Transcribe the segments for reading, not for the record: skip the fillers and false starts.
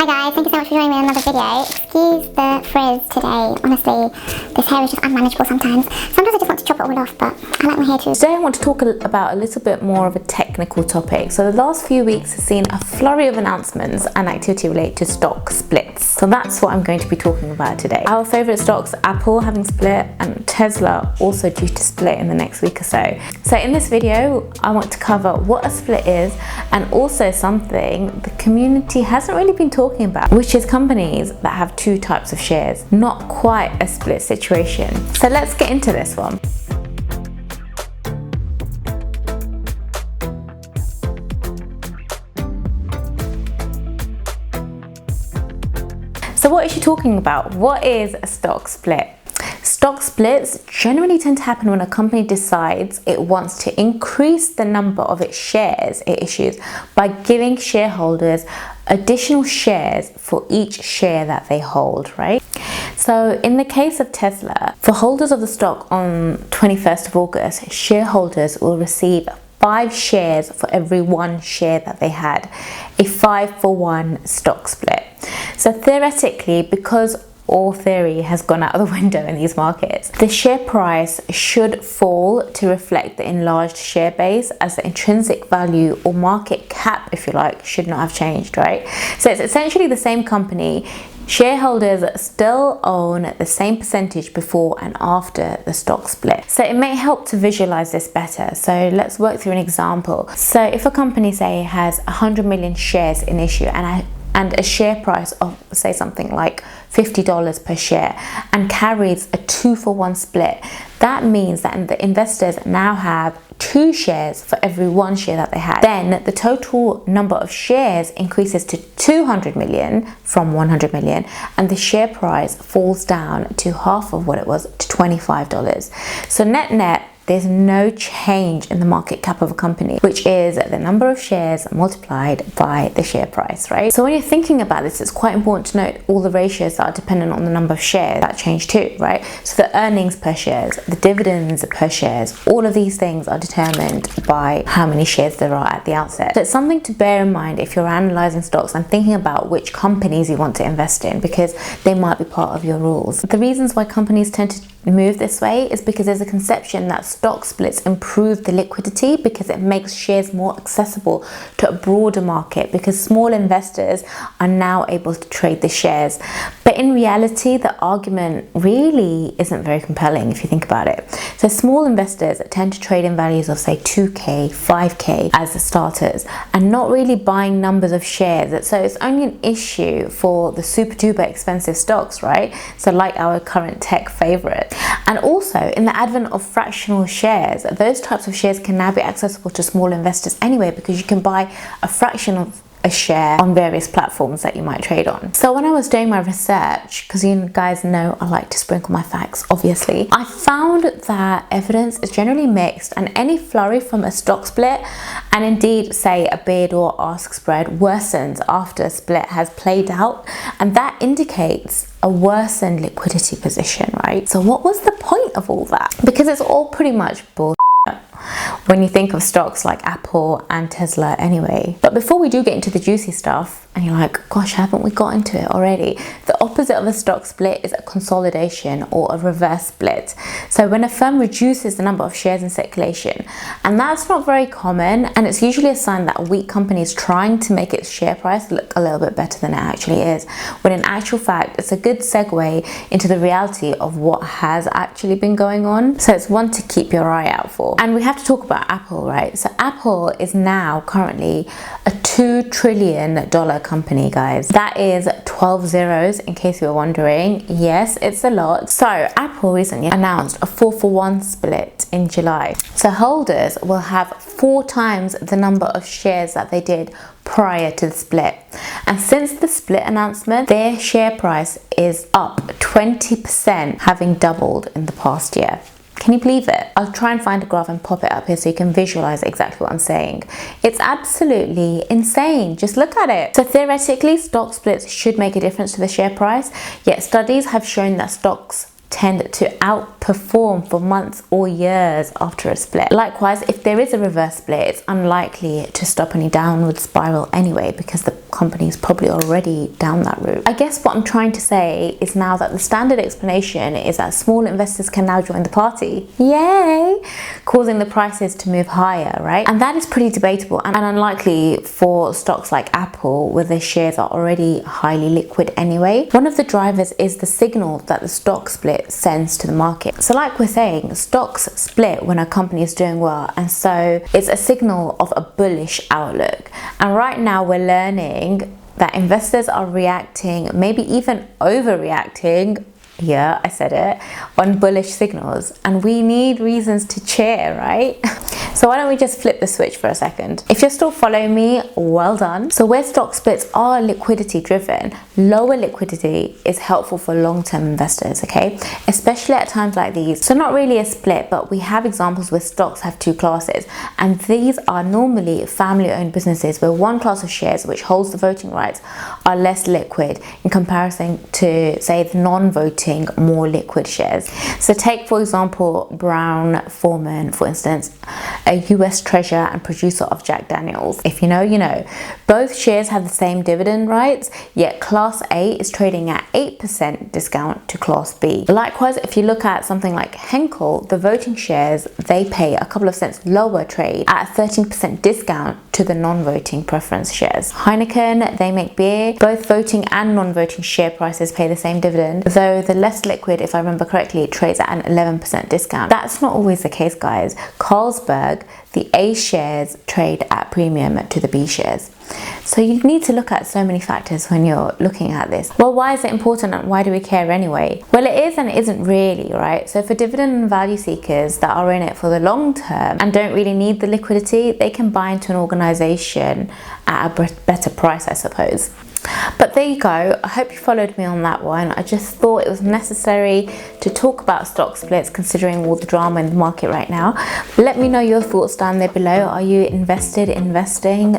Hi guys, thank you so much for joining me in another video. Excuse the frizz today. Honestly, this hair is just unmanageable sometimes. Sometimes I just want to chop it all off, but I like my hair too. Today I want to talk about a little bit more of a technical topic. So the last few weeks have seen a flurry of announcements and activity related to stock splits. So that's what I'm going to be talking about today. Our favourite stocks, Apple having split and Tesla also due to split in the next week or so. So in this video, I want to cover what a split is and also something the community hasn't really been talking about, which is companies that have two types of shares. Not quite a split situation. So let's get into this one. So what is she talking about? What is a stock split? Stock splits generally tend to happen when a company decides it wants to increase the number of its shares it issues by giving shareholders additional shares for each share that they hold, right? So in the case of Tesla, for holders of the stock on 21st of August, shareholders will receive 5 shares for every 1 share that they had, a 5-for-1 stock split. So theoretically, because all theory has gone out of the window in these markets, the share price should fall to reflect the enlarged share base, as the intrinsic value or market cap, if you like, should not have changed, right? So it's essentially the same company. Shareholders still own the same percentage before and after the stock split. So it may help to visualize this better. So let's work through an example. So if a company, say, has 100 million shares in issue and a share price of, say, something like $50 per share and carries a 2-for-1 split, that means that the investors now have 2 shares for every 1 share that they had. Then the total number of shares increases to 200 million from 100 million, and the share price falls down to half of what it was, to $25. So net, there's no change in the market cap of a company, which is the number of shares multiplied by the share price, right? So when you're thinking about this, it's quite important to note all the ratios that are dependent on the number of shares that change too, right? So the earnings per shares, the dividends per shares, all of these things are determined by how many shares there are at the outset. So it's something to bear in mind if you're analyzing stocks and thinking about which companies you want to invest in, because they might be part of your rules. The reasons why companies tend to move this way is because there's a conception that stock splits improve the liquidity, because it makes shares more accessible to a broader market, because small investors are now able to trade the shares. But in reality, the argument really isn't very compelling if you think about it. So small investors tend to trade in values of, say, 2k, 5k as the starters, and not really buying numbers of shares. So it's only an issue for the super duper expensive stocks, right? So like our current tech favorite. And also, in the advent of fractional shares, those types of shares can now be accessible to small investors anyway, because you can buy a fraction of a share on various platforms that you might trade on. So when I was doing my research, because you guys know I like to sprinkle my facts, obviously, I found that evidence is generally mixed, and any flurry from a stock split, and indeed, say, a bid or ask spread, worsens after a split has played out, and that indicates a worsened liquidity position, right? So what was the point of all that? Because it's all pretty much bullshit when you think of stocks like Apple and Tesla anyway. But before we do get into the juicy stuff, and you're like, gosh, haven't we got into it already? The opposite of a stock split is a consolidation or a reverse split. So when a firm reduces the number of shares in circulation, and that's not very common, and it's usually a sign that a weak company is trying to make its share price look a little bit better than it actually is, when in actual fact, it's a good segue into the reality of what has actually been going on. So it's one to keep your eye out for. And we have to talk about Apple, right? So Apple is now currently a $2 trillion company, guys. That is 12 zeros, in case you were wondering. Yes, it's a lot. So Apple recently announced a 4-for-1 split in July. So holders will have 4 times the number of shares that they did prior to the split. And since the split announcement, their share price is up 20%, having doubled in the past year. Can you believe it? I'll try and find a graph and pop it up here so you can visualize exactly what I'm saying. It's absolutely insane. Just look at it. So theoretically, stock splits should make a difference to the share price, yet studies have shown that stocks tend to outperform for months or years after a split. Likewise, if there is a reverse split, it's unlikely to stop any downward spiral anyway, because the company is probably already down that route. I guess what I'm trying to say is now that the standard explanation is that small investors can now join the party. Yay! Causing the prices to move higher, right? And that is pretty debatable and unlikely for stocks like Apple, where their shares are already highly liquid anyway. One of the drivers is the signal that the stock split sends to the market. So like we're saying, stocks split when a company is doing well, and so it's a signal of a bullish outlook. And right now we're learning that investors are reacting, maybe even overreacting, yeah, I said it, on bullish signals, and we need reasons to cheer, right? So why don't we just flip the switch for a second? If you're still following me, well done. So where stock splits are liquidity driven, lower liquidity is helpful for long-term investors, okay? Especially at times like these. So not really a split, but we have examples where stocks have two classes, and these are normally family-owned businesses where one class of shares, which holds the voting rights, are less liquid in comparison to, say, the non-voting, more liquid shares. So take, for example, Brown-Forman, for instance, a US treasurer and producer of Jack Daniels. If you know, you know. Both shares have the same dividend rights, yet Class A is trading at 8% discount to Class B. Likewise, if you look at something like Henkel, the voting shares, they pay a couple of cents lower trade at a 13% discount to the non-voting preference shares. Heineken, they make beer. Both voting and non-voting share prices pay the same dividend, though the less liquid, if I remember correctly, trades at an 11% discount. That's not always the case, guys. Carlsberg, the A shares trade at premium to the B shares. So you need to look at so many factors when you're looking at this. Well, why is it important and why do we care anyway? Well, it is and it isn't really, right? So for dividend and value seekers that are in it for the long term and don't really need the liquidity, they can buy into an organization at a better price, I suppose. But there you go. I hope you followed me on that one. I just thought it was necessary to talk about stock splits considering all the drama in the market right now. Let me know your thoughts down there below. Are you investing,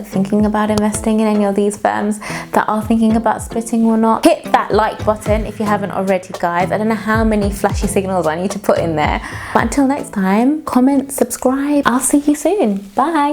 thinking about investing in any of these firms that are thinking about splitting or not? Hit that like button if you haven't already, guys. I don't know how many flashy signals I need to put in there. But until next time, comment, subscribe. I'll see you soon. Bye.